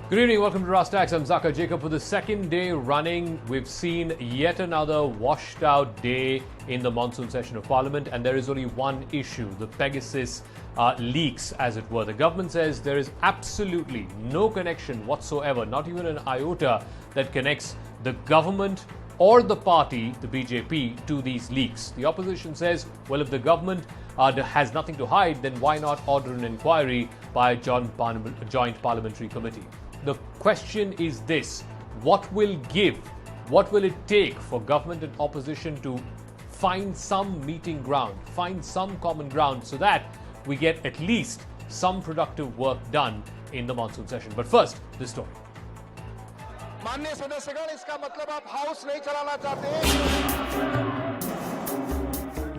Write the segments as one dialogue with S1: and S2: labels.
S1: Good evening, welcome to Rastax. I'm Zaka Jacob. For the second day running, we've seen yet another washed out day in the monsoon session of Parliament, and there is only one issue, the Pegasus leaks, as it were. The government says there is absolutely no connection whatsoever, not even an iota, that connects the government or the party, the BJP, to these leaks. The opposition says, well, if the government has nothing to hide, then why not order an inquiry by a joint parliamentary committee? The question is this: what will it take for government and opposition to find some meeting ground, find some common ground, so that we get at least some productive work done in the monsoon session? But first, this story.
S2: माननीय सदस्यगण, इसका मतलब आप house नहीं चलाना चाहते।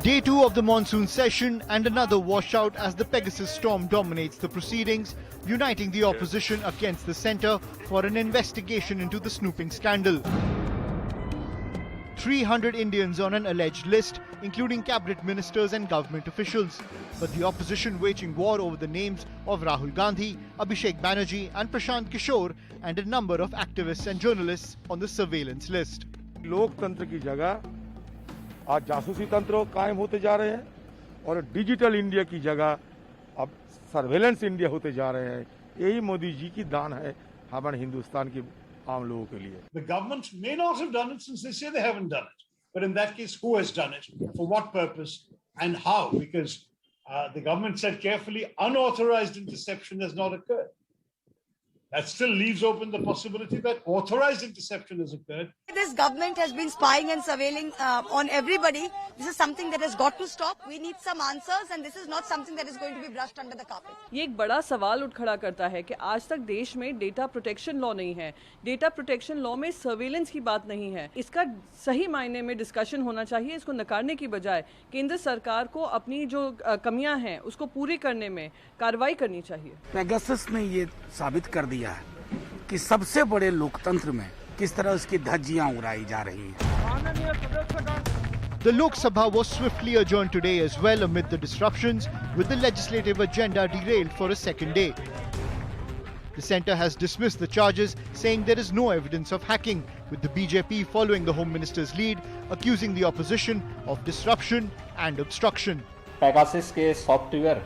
S3: Day 2 of the monsoon session and another washout as the Pegasus storm dominates the proceedings, uniting the opposition against the centre for an investigation into the snooping scandal. 300 Indians on an alleged list, including cabinet ministers and government officials. But the opposition waging war over the names of Rahul Gandhi, Abhishek Banerjee and Prashant Kishore, and a number of activists and journalists on the surveillance list.
S2: लोकतंत्र की जगह आज जासूसी तंत्र कायम होते जा रहे हैं और डिजिटल इंडिया की जगह अब सर्वेलेंस इंडिया होते जा रहे हैं। यही मोदी जी की दान है हमारे हिंदुस्तान के आम लोगों के लिए।
S4: The government may not have done it since they say they haven't done it. But in that case, who has done it? For what purpose? And how? Because the government said carefully, unauthorized interception has not occurred. That still leaves open the possibility that authorized interception has occurred.
S5: This government has been spying and surveilling on everybody. This is something that has got to stop. We need some answers, and this is not something that is going to be brushed under the carpet.
S6: ये एक बड़ा सवाल उठ खड़ा करता है कि आज तक देश में डेटा प्रोटेक्शन लॉ नहीं है। डेटा प्रोटेक्शन लॉ में सर्वेलेंस की बात नहीं है। इसका सही मायने में डिस्कशन होना चाहिए। इसको नकारने की बजाय केंद्र सरकार को अपनी जो कमियां हैं उसको पूरी करने में कार्रवाई करनी चाहिए।
S7: पेगासस ने ये साबित कर दिया है कि सबसे बड़े लोकतंत्र में किस तरह उसकी धज्जियां उड़ाई जा रही हैं।
S3: The Lok Sabha was swiftly adjourned today as well amid the disruptions, with the legislative agenda derailed for a second day. The centre has dismissed the charges, saying there is no evidence of hacking, with the BJP following the Home Minister's lead, accusing the opposition of disruption and obstruction.
S8: Pegasus के software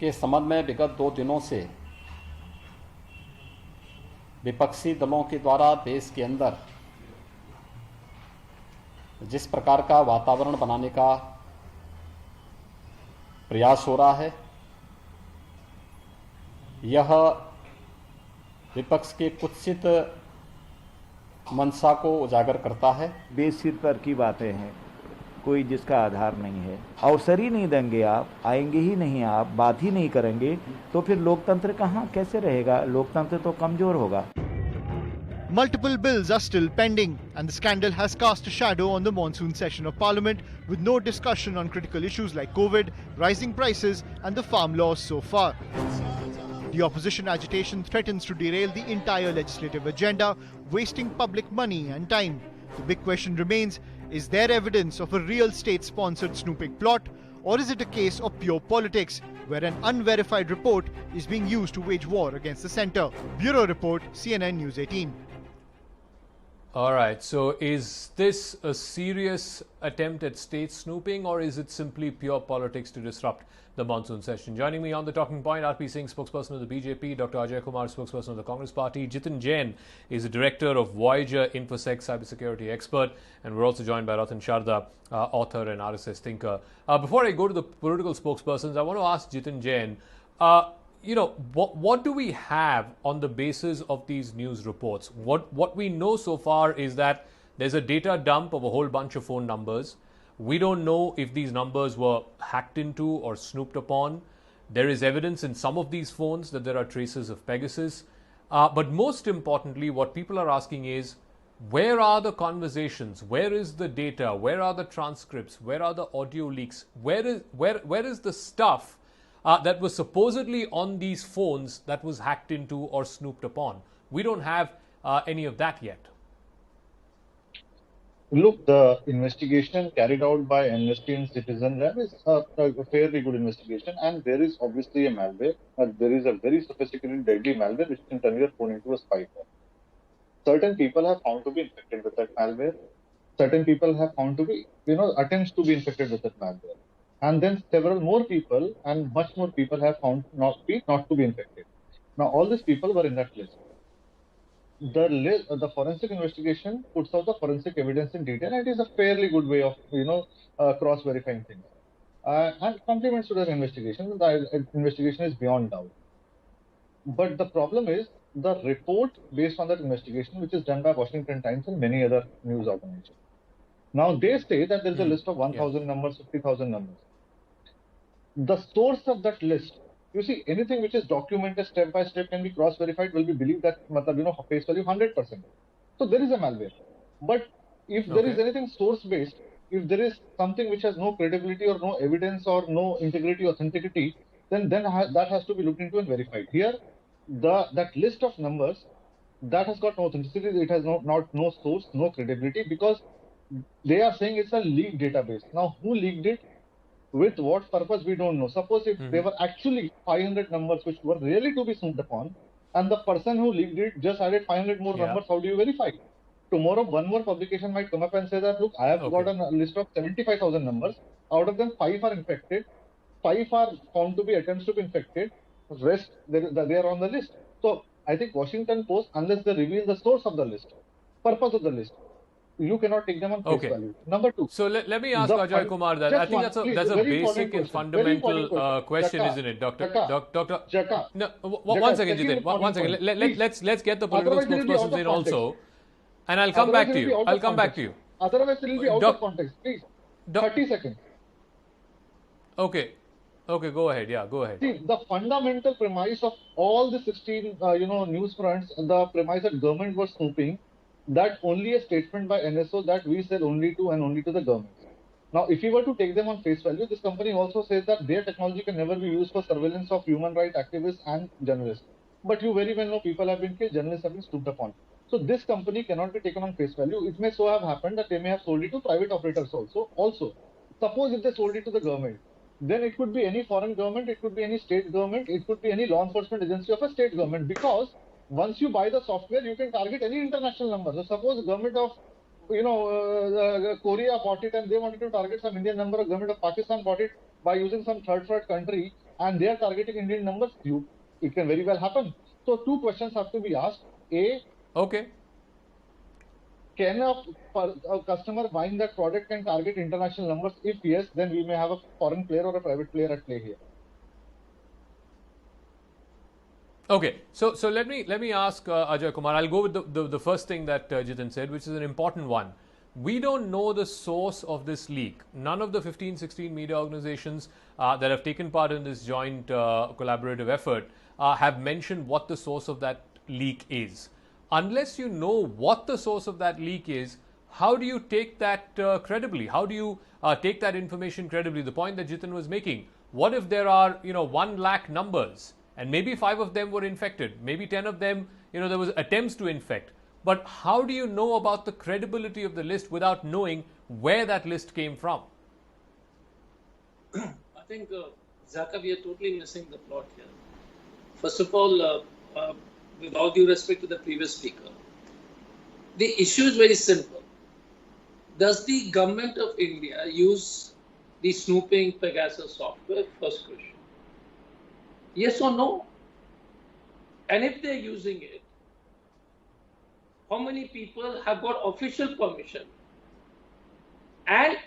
S8: के संबंध में विगत 2 दिनों से विपक्षी दलों के द्वारा देश के अंदर जिस प्रकार का वातावरण बनाने का प्रयास हो रहा है, यह विपक्ष के कुत्सित मंशा को उजागर करता है।
S9: बेसिर पर की बातें हैं, कोई जिसका आधार नहीं है। अवसर ही नहीं देंगे, आप आएंगे ही नहीं, आप बात ही नहीं करेंगे, तो फिर लोकतंत्र कहाँ कैसे रहेगा? लोकतंत्र तो कमजोर होगा।
S3: Multiple bills are still pending, and the scandal has cast a shadow on the monsoon session of Parliament, with no discussion on critical issues like COVID, rising prices and the farm laws so far. The opposition agitation threatens to derail the entire legislative agenda, wasting public money and time. The big question remains, is there evidence of a real state-sponsored snooping plot, or is it a case of pure politics, where an unverified report is being used to wage war against the centre? Bureau Report, CNN News 18.
S1: All right, so is this a serious attempt at state snooping, or is it simply pure politics to disrupt the monsoon session? Joining me on the talking point, R.P. Singh, spokesperson of the BJP, Dr. Ajay Kumar, spokesperson of the Congress Party, Jitin Jain is the director of Voyager Infosec, cybersecurity expert, and we're also joined by Ratan Sharda, author and RSS thinker. Before I go to the political spokespersons, I want to ask Jitin Jain, what do we have on the basis of these news reports? What we know so far is that there's a data dump of a whole bunch of phone numbers. We don't know if these numbers were hacked into or snooped upon. There is evidence in some of these phones that there are traces of Pegasus. But most importantly, what people are asking is, where are the conversations? Where is the data? Where are the transcripts? Where are the audio leaks? Where is the stuff that was supposedly on these phones that was hacked into or snooped upon? We don't have any of that yet.
S10: Look, the investigation carried out by Amnesty and Citizen Lab is a fairly good investigation, and there is obviously a malware. There is a very sophisticated, deadly malware which can turn your phone into a spy phone. Certain people have found to be infected with that malware. Certain people have found to be, attempts to be infected with that malware. And then several more people and much more people have found not to be infected. Now, all these people were in that list. The forensic investigation puts out the forensic evidence in detail, and it is a fairly good way of cross-verifying things. And compliments to that investigation. The investigation is beyond doubt. But the problem is the report based on that investigation, which is done by Washington Times and many other news organizations. Now they say that there is a list of 1,000 numbers, 50,000 numbers. The source of that list. You see, anything which is documented step by step can be cross-verified, will be believed that, face value 100%. So there is a malware. But if there is anything source-based, if there is something which has no credibility or no evidence or no integrity, authenticity, then that has to be looked into and verified. Here, that list of numbers, that has got no authenticity, it has no source, no credibility, because they are saying it's a leaked database. Now, who leaked it? With what purpose, we don't know. Suppose if there were actually 500 numbers which were really to be snooped upon, and the person who leaked it just added 500 more numbers, how do you verify? Tomorrow, one more publication might come up and say that, look, I have got a list of 75,000 numbers. Out of them, 5 are infected. 5 are found to be attempts to be infected. Rest, they are on the list. So, I think Washington Post, unless they reveal the source of the list, purpose of the list, you cannot take them on face value. Number 2.
S1: So let me ask Ajay Kumar that. I think that's a basic and fundamental question, isn't it, Doctor? No, one second, Jitin. One second. Let's get the political spokespersons in also, and I'll come back to you.
S10: Otherwise, it will be out of context. Please, 30 seconds.
S1: Okay, go ahead. Yeah, go ahead.
S10: See, the fundamental premise of all the 16, news fronts, the premise that government was snooping, that only a statement by NSO that we sell only to the government. Now, if you were to take them on face value, this company also says that their technology can never be used for surveillance of human rights activists and journalists. But you very well know people have been killed, journalists have been stooped upon. So this company cannot be taken on face value. It may so have happened that they may have sold it to private operators also. Suppose if they sold it to the government, then it could be any foreign government, it could be any state government, it could be any law enforcement agency of a state government, because once you buy the software, you can target any international number. So suppose the government of, Korea bought it and they wanted to target some Indian number, or government of Pakistan bought it by using some third country and they are targeting Indian numbers, it can very well happen. So 2 questions have to be asked. Can a customer buying that product can target international numbers? If yes, then we may have a foreign player or a private player at play here.
S1: Okay, so let me ask Ajay Kumar. I'll go with the first thing that Jitin said, which is an important one. We don't know the source of this leak. None of the 15-16 media organizations that have taken part in this joint collaborative effort have mentioned what the source of that leak is. Unless you know what the source of that leak is, how do you take that credibly? How do you take that information credibly? The point that Jitin was making. What if there are 1 lakh numbers? And maybe 5 of them were infected. Maybe 10 of them, there was attempts to infect. But how do you know about the credibility of the list without knowing where that list came from?
S11: I think, Zaka, we are totally missing the plot here. First of all, with all due respect to the previous speaker, the issue is very simple. Does the government of India use the snooping Pegasus software? First question. Yes or no? And if they're using it, how many people have got official permission? And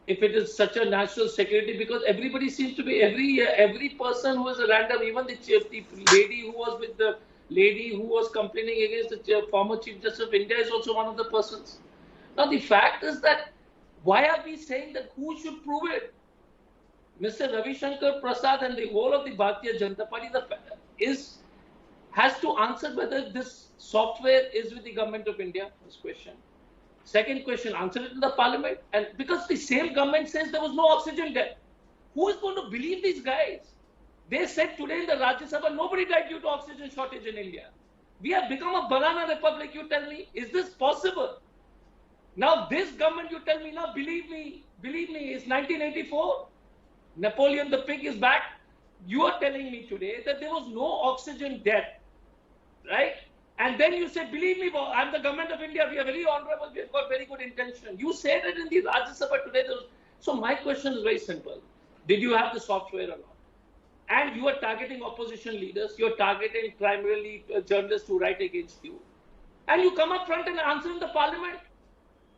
S11: if it is such a national security, because everybody seems to be, every person who is a random, even the lady who was with the lady who was complaining against the former Chief Justice of India is also one of the persons. Now the fact is that, why are we saying that who should prove it? Mr. Ravi Shankar Prasad and the whole of the Bharatiya Janata Party has to answer whether this software is with the government of India. First question. Second question, answer it in the parliament. And because the same government says there was no oxygen there, who is going to believe these guys? They said today in the Rajya Sabha, nobody died due to oxygen shortage in India. We have become a banana republic, you tell me. Is this possible? Now this government, you tell me now, believe me, it's 1984. Napoleon the pig is back. You are telling me today that there was no oxygen debt, right? And then you say, believe me, I'm the government of India. We are very honorable. We have got very good intention. You said it in the Rajya Sabha today. So my question is very simple. Did you have the software or not? And you are targeting opposition leaders. You are targeting primarily journalists who write against you. And you come up front and answer in the parliament.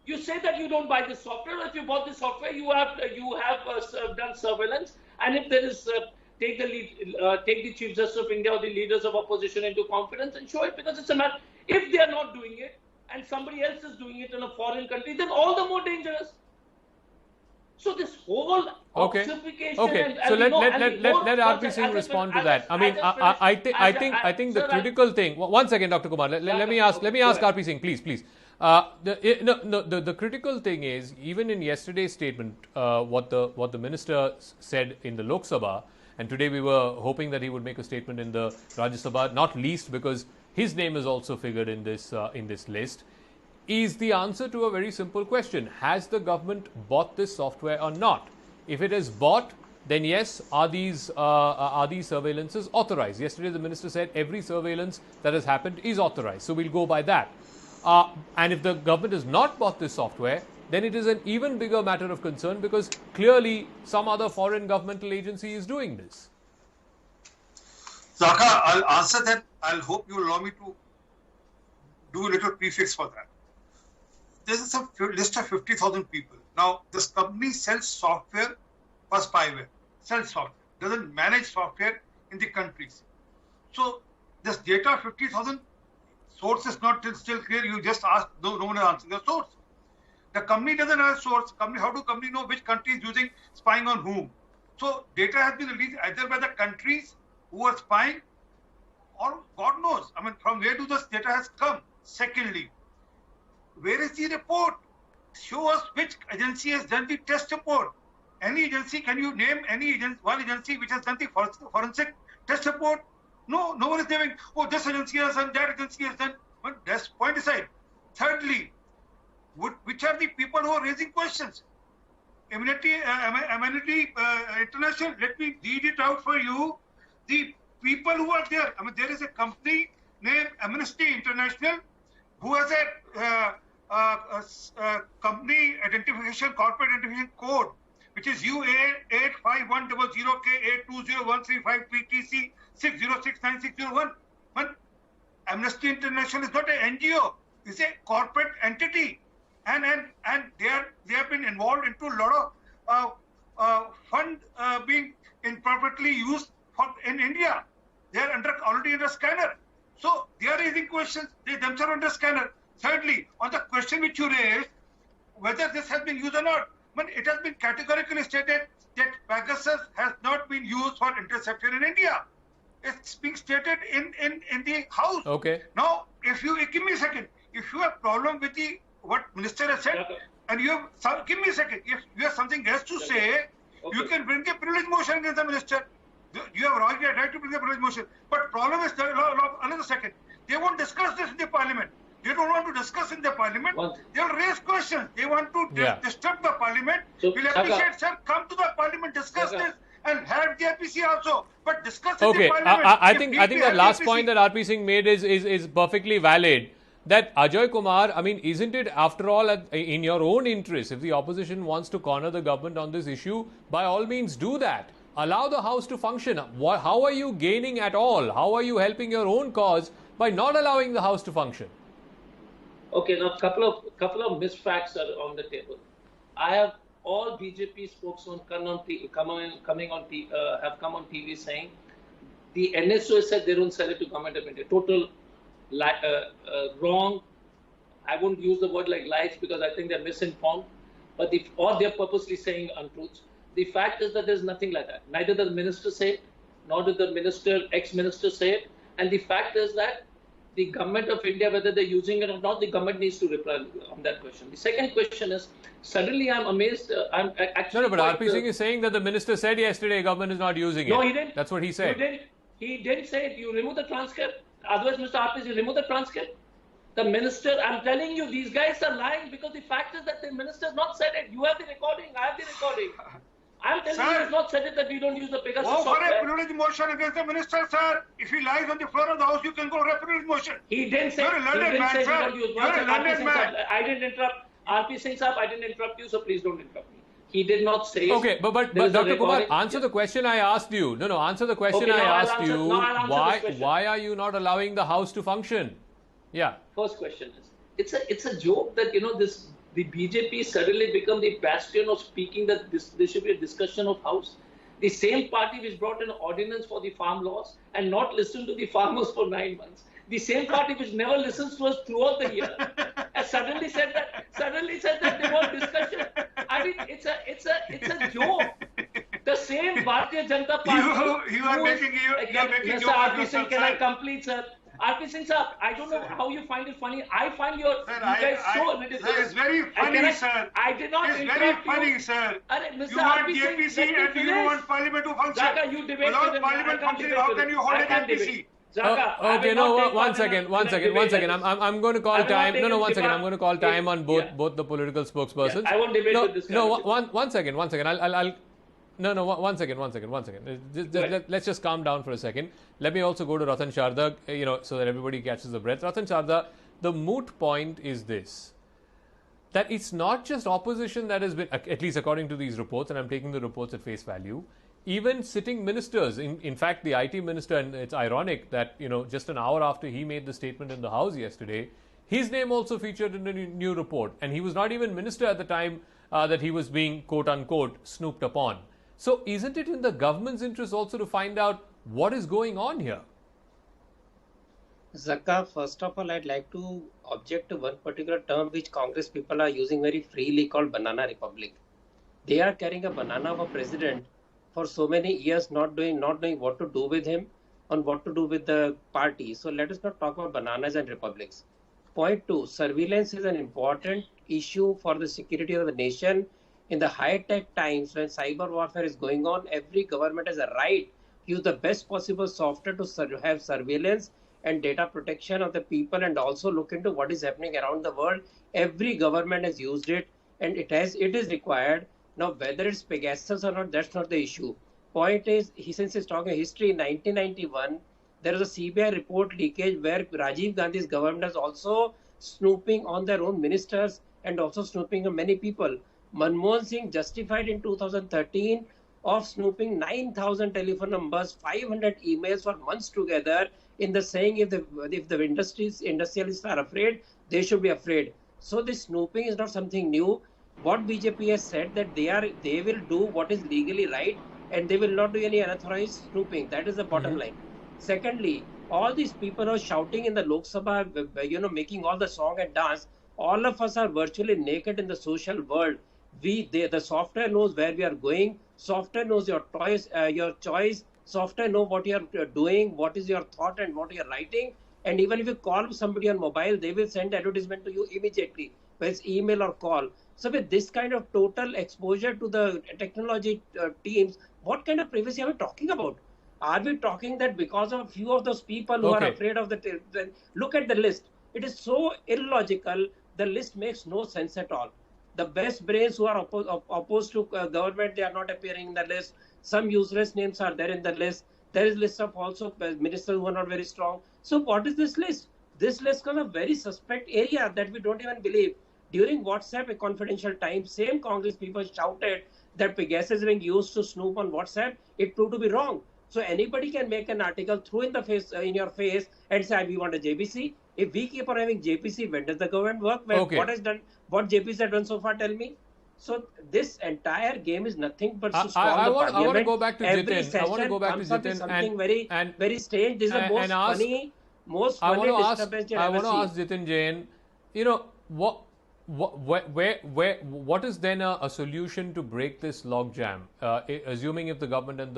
S11: You say that you don't buy this software. If you bought this software, you have done surveillance. And if there is, take the Chief Justice of India or the leaders of opposition into confidence and show it, because it's a matter. If they are not doing it and somebody else is doing it in a foreign country, then all the more dangerous. So this whole ossification.
S1: Okay. So let RP Singh respond to that. I mean, I think the critical thing. 1 second, Dr. Kumar. Let me ask RP Singh, please. The critical thing is, even in yesterday's statement, what the minister said in the Lok Sabha, and today we were hoping that he would make a statement in the Rajya Sabha, not least because his name is also figured in this list, is the answer to a very simple question: has the government bought this software or not? If it is bought, then yes, are these surveillances authorized? Yesterday the minister said every surveillance that has happened is authorized, so we'll go by that. And if the government has not bought this software, then it is an even bigger matter of concern, because clearly some other foreign governmental agency is doing this.
S12: Zaka, I'll answer that. I'll hope you allow me to do a little prefix for that. There's a list of 50,000 people. Now, this company sells software for spyware, sells software, doesn't manage software in the countries. So, this data of 50,000 source is not still clear. You just asked, no one has answered the source. The company doesn't have a source. How do company know which country is using spying on whom? So, data has been released either by the countries who are spying, or God knows. I mean, from where do this data has come? Secondly, where is the report? Show us which agency has done the test report. Any agency, can you name any one agency which has done the forensic test report? No one is naming, this agency has done, that agency has done. But that's point aside. Thirdly, which are the people who are raising questions? Amnesty International, let me read it out for you. The people who are there, I mean, there is a company named Amnesty International who has a company identification, corporate identification code, which is UA85100K820135PTC 6069601. But Amnesty International is not an NGO; it's a corporate entity, and they have been involved into a lot of fund being improperly used in India. They are already under scanner. So they are raising questions. They themselves are under scanner. Thirdly, on the question which you raised, whether this has been used or not, it has been categorically stated that Pegasus has not been used for interception in India. It's being stated in the House.
S1: Okay.
S12: Now, if you give me a second, if you have problem with what Minister has said, and you have give me a second, if you have something else to say, you can bring a privilege motion against the minister. You have right to bring a privilege motion. But problem is, another second, they won't discuss this in the parliament. They don't want to discuss in the parliament. They will raise questions. They want to disturb the parliament.
S11: So,
S12: we'll appreciate, sir, come to the parliament, discuss this, and have the RPC also. But discuss in the parliament.
S1: I think that last point that RP Singh made is perfectly valid. That Ajoy Kumar, I mean, isn't it after all in your own interest, if the opposition wants to corner the government on this issue, by all means do that. Allow the House to function. How are you gaining at all? How are you helping your own cause by not allowing the House to function?
S11: Okay, now couple of misfacts are on the table. I have all BJP spokesmen have come on TV saying the NSO said they don't sell it to government of India. Total wrong. I won't use the word like lies because I think they're misinformed, but or they're purposely saying untruths. The fact is that there's nothing like that. Neither does the minister say it, nor did the ex-minister say it. And the fact is that the government of India, whether they're using it or not, the government needs to reply on that question. The second question is, suddenly I'm amazed. I'm actually
S1: No, but RP Singh is saying that the minister said yesterday government is not using it.
S11: No, he didn't.
S1: That's what he said.
S11: He didn't say it. You remove the transcript. Otherwise, Mr. RP Singh, remove the transcript. The minister, I'm telling you, these guys are lying because the fact is that the minister has not said it. You have the recording, I have the recording. I'm telling you, he's not said it that we don't use the Pegasus
S12: Go for a
S11: software.
S12: privilege motion against the minister, sir. If he lies on the floor of the house, you can go for a privilege motion.
S11: He didn't say.
S12: You're a learned man,
S11: he
S12: sir.
S11: don't use.
S12: You're a learned man.
S11: I didn't interrupt. RP Singh Saab, I didn't interrupt you, so please don't interrupt me. He did not say.
S1: Okay, but Dr. Kumar, answer the question I asked you. No, answer the question I asked you. Why are you not allowing the house to function? Yeah.
S11: First question is, it's a joke that the BJP suddenly become the bastion of speaking that there should be a discussion of house. The same party which brought an ordinance for the farm laws and not listened to the farmers for 9 months. The same party which never listens to us throughout the year has suddenly said that they want discussion. I mean, it's a joke. The same Bharatiya Janata Party.
S12: You are making
S11: Mr. RP Singh, can I complete, sir? RP Singh, sir, I don't know how you find it funny. I find you guys so ridiculous.
S12: It's very funny, sir.
S11: I did not
S12: It's
S11: interrupt
S12: very
S11: you.
S12: funny, sir.
S11: Mr.
S12: You want
S11: RP Singh,
S12: JPC
S11: let me
S12: and you
S11: finish.
S12: want Parliament to function.
S11: Zaka, you debate
S12: Without
S11: with him.
S12: Parliament functioning, how can you hold a JPC?
S1: Okay, no, one second. I'm going to call time. No, one second. I'm going to call time on both the political spokespersons.
S11: I won't debate with this guy.
S1: No, one second. I'll. No, one second. Let's just calm down for a second. Let me also go to Ratan Sharda, so that everybody catches the breath. Ratan Sharda, the moot point is this: that it's not just opposition that has been, at least according to these reports, and I'm taking the reports at face value. Even sitting ministers, in fact, the IT minister, and it's ironic that, just an hour after he made the statement in the House yesterday, his name also featured in a new report. And he was not even minister at the time that he was being, quote unquote, snooped upon. So isn't it in the government's interest also to find out what is going on here?
S13: Zaka, first of all, I'd like to object to one particular term which Congress people are using very freely called banana republic. They are carrying a banana of a president for so many years, not knowing what to do with him and what to do with the party. So let us not talk about bananas and republics. Point 2, surveillance is an important issue for the security of the nation. In the high-tech times when cyber warfare is going on, every government has a right to use the best possible software to have surveillance and data protection of the people and also look into what is happening around the world. Every government has used it and it is required. Now, whether it's Pegasus or not, that's not the issue. Point is, since he's talking history, in 1991, there was a CBI report leakage where Rajiv Gandhi's government is also snooping on their own ministers and also snooping on many people. Manmohan Singh justified in 2013 of snooping 9,000 telephone numbers, 500 emails for months together in the saying if the industrialists are afraid, they should be afraid. So this snooping is not something new. What BJP has said that they will do what is legally right and they will not do any unauthorized snooping. That is the bottom line. Secondly, all these people are shouting in the Lok Sabha, making all the song and dance. All of us are virtually naked in the social world. The software knows where we are going. Software knows your choice. Software knows what you are doing, what is your thought and what you are writing. And even if you call somebody on mobile, they will send advertisement to you immediately, whether it's email or call. So with this kind of total exposure to the technology teams, what kind of privacy are we talking about? Are we talking that because of a few of those people who are afraid of look at the list. It is so illogical. The list makes no sense at all. The best brains who are opposed to government, they are not appearing in the list. Some useless names are there in the list. There is list of also ministers who are not very strong. So what is this list? This list is a very suspect area that we don't even believe. During WhatsApp, a confidential time, same Congress people shouted that Pegasus is being used to snoop on WhatsApp. It proved to be wrong. So anybody can make an article, throw in your face and say, we want a JPC. If we keep on having JPC, when does the government work? What JPC has done so far, tell me? So this entire game is nothing but to stall the parliament.
S1: I want to go back to
S13: Every
S1: Jitin. I want to go back to
S13: Jitin. Something very strange. This is the most funny disturbance.
S1: I want to ask Jitin Jain, what is then a solution to break this logjam? Assuming if the government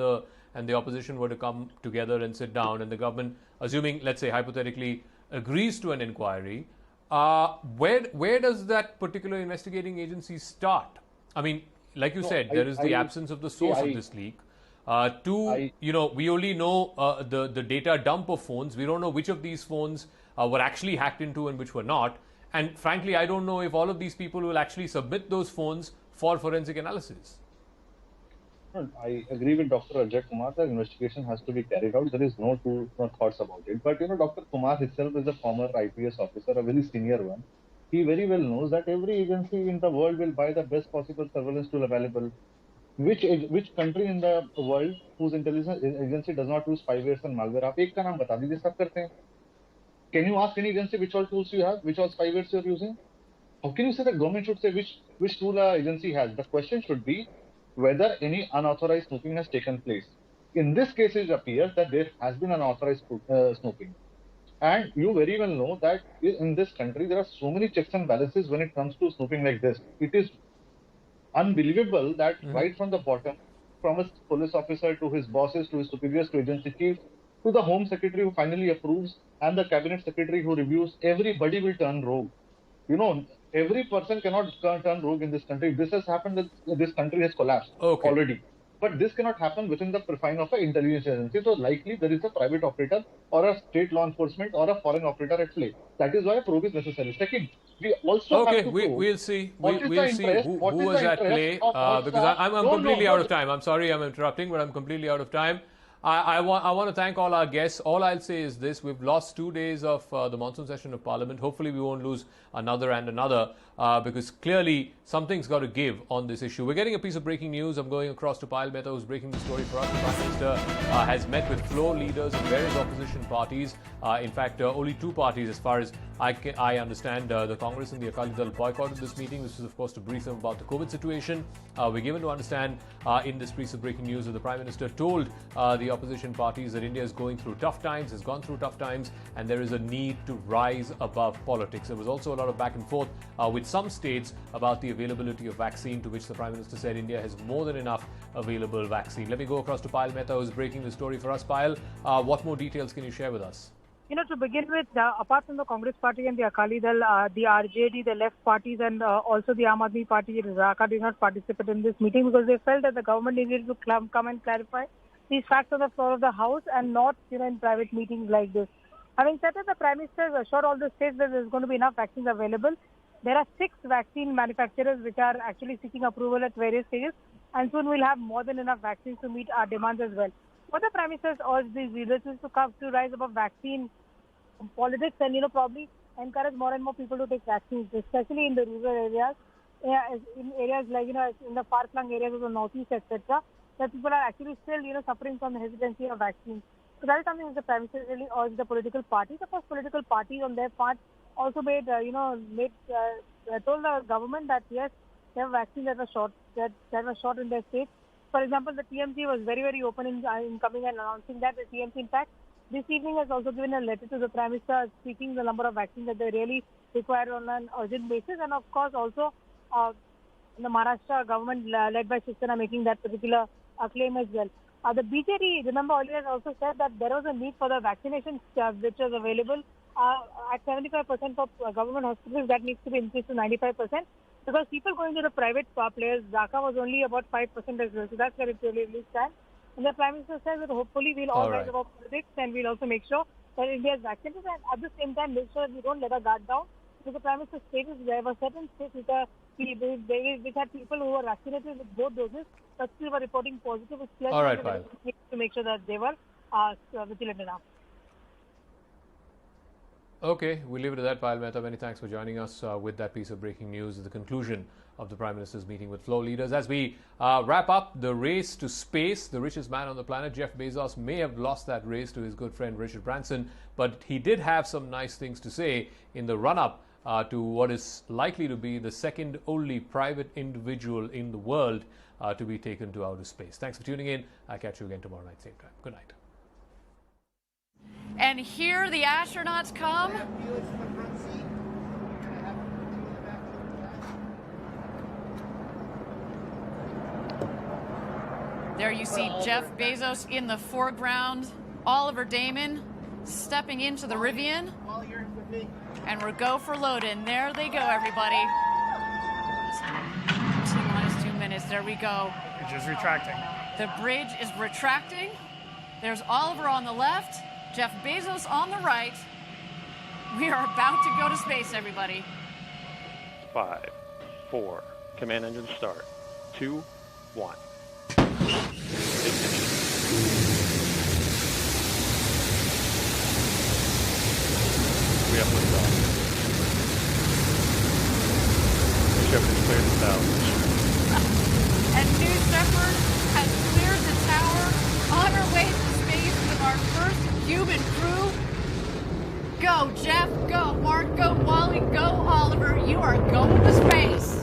S1: and the opposition were to come together and sit down, and the government, assuming, let's say hypothetically, agrees to an inquiry, where does that particular investigating agency start? I mean, like you said, there is the absence of the source of this leak. We only know the data dump of phones. We don't know which of these phones were actually hacked into and which were not. And frankly, I don't know if all of these people will actually submit those phones for forensic analysis.
S10: I agree with Dr. Ajay Kumar that investigation has to be carried out. There is no thoughts about it. But Dr. Kumar himself is a former IPS officer, a very senior one. He very well knows that every agency in the world will buy the best possible surveillance tool available. Which country in the world whose intelligence agency does not use spywares and malware? आप एक का नाम बता दीजिए, सब करते हैं. Can you ask any agency which all tools you have, which all spywares you are using? How can you say that government should say which tool an agency has? The question should be whether any unauthorized snooping has taken place. In this case, it appears that there has been unauthorized snooping. And you very well know that in this country, there are so many checks and balances when it comes to snooping like this. It is unbelievable that right from the bottom, from a police officer to his bosses, to his superiors, to agency chiefs, to the Home Secretary who finally approves, and the Cabinet Secretary who reviews, everybody will turn rogue. Every person cannot turn rogue in this country. If this has happened, this country has collapsed already. But this cannot happen within the confine of an intelligence agency. So likely there is a private operator or a state law enforcement or a foreign operator at play. That is why a probe is necessary. Second, we also have to
S1: we'll see. We'll see who was at play because I'm completely out of time. I'm sorry I'm interrupting, but I'm completely out of time. I want to thank all our guests. All I'll say is this: we've lost 2 days of the monsoon session of Parliament. Hopefully, we won't lose another and another because clearly something's got to give on this issue. We're getting a piece of breaking news. I'm going across to Payal Mehta, who's breaking the story for us. The Prime Minister has met with floor leaders of various opposition parties. In fact, only 2 parties, as far as I understand, the Congress and the Akali Dal boycotted this meeting. This was, of course, to brief them about the COVID situation. We're given to understand in this piece of breaking news that the Prime Minister told the opposition parties that India is going through tough times, has gone through tough times, and there is a need to rise above politics. There was also a lot of back and forth with some states about the availability of vaccine, to which the Prime Minister said India has more than enough available vaccine. Let me go across to Payal Mehta, who's breaking the story for us. Payal, what more details can you share with us?
S14: To begin with, apart from the Congress Party and the Akali Dal, the RJD, the left parties, and also the Aam Aadmi Party, Raka, did not participate in this meeting because they felt that the government needed to come and clarify these facts on the floor of the House and not, in private meetings like this. Having said that, the Prime Minister has assured all the states that there is going to be enough vaccines available. There are 6 vaccine manufacturers which are actually seeking approval at various stages, and soon we'll have more than enough vaccines to meet our demands as well. What the Prime Minister has urged these leaders is to rise above vaccine politics and, probably encourage more and more people to take vaccines, especially in the rural areas, in areas like, in the far-flung areas of the northeast, etc., that people are actually still, suffering from the hesitancy of vaccines. So that is something that the Prime Minister really urged the political parties. Of course, political parties on their part also told the government that yes, they have vaccines that were short in their states. For example, the TMC was very, very open in coming and announcing that. The TMC, in fact, this evening has also given a letter to the Prime Minister speaking the number of vaccines that they really require on an urgent basis. And of course, also the Maharashtra government led by Shiv Sena making that particular claim as well. The BJD, remember earlier, has also said that there was a need for the vaccination which was available at 75% for government hospitals. That needs to be increased to 95% because people going to the private players, Dhaka was only about 5% as well. So that's where it really stands. And the Prime Minister says that hopefully we'll all rise above politics and we'll also make sure that India is vaccinated and at the same time make sure that we don't let our guard down. Because the Prime Minister stated there were certain states which had people who were vaccinated with both doses but still were reporting positive. It's clear to make sure that they were vigilant enough.
S1: Okay, we'll leave it at that, Payal Mehta. Many thanks for joining us with that piece of breaking news at the conclusion of the Prime Minister's meeting with floor leaders. As we wrap up the race to space, the richest man on the planet, Jeff Bezos, may have lost that race to his good friend Richard Branson, but he did have some nice things to say in the run-up to what is likely to be the second only private individual in the world to be taken to outer space. Thanks for tuning in. I'll catch you again tomorrow night, same time. Good night.
S15: And here the astronauts come. There you see Jeff Bezos in the foreground, Oliver Damon stepping into the Rivian. And we're go for load-in. There they go, everybody. T-minus 2 minutes. There we go.
S16: Bridge is retracting.
S15: The bridge is retracting. There's Oliver on the left, Jeff Bezos on the right. We are about to go to space, everybody.
S16: 5, 4, command engine start. 2, 1. We have liftoff. The ship is cleared the tower.
S15: And New Shepard has cleared the tower on our way to space with our first human crew. Go, Jeff. Go, Mark. Go, Wally. Go, Oliver. You are going to space.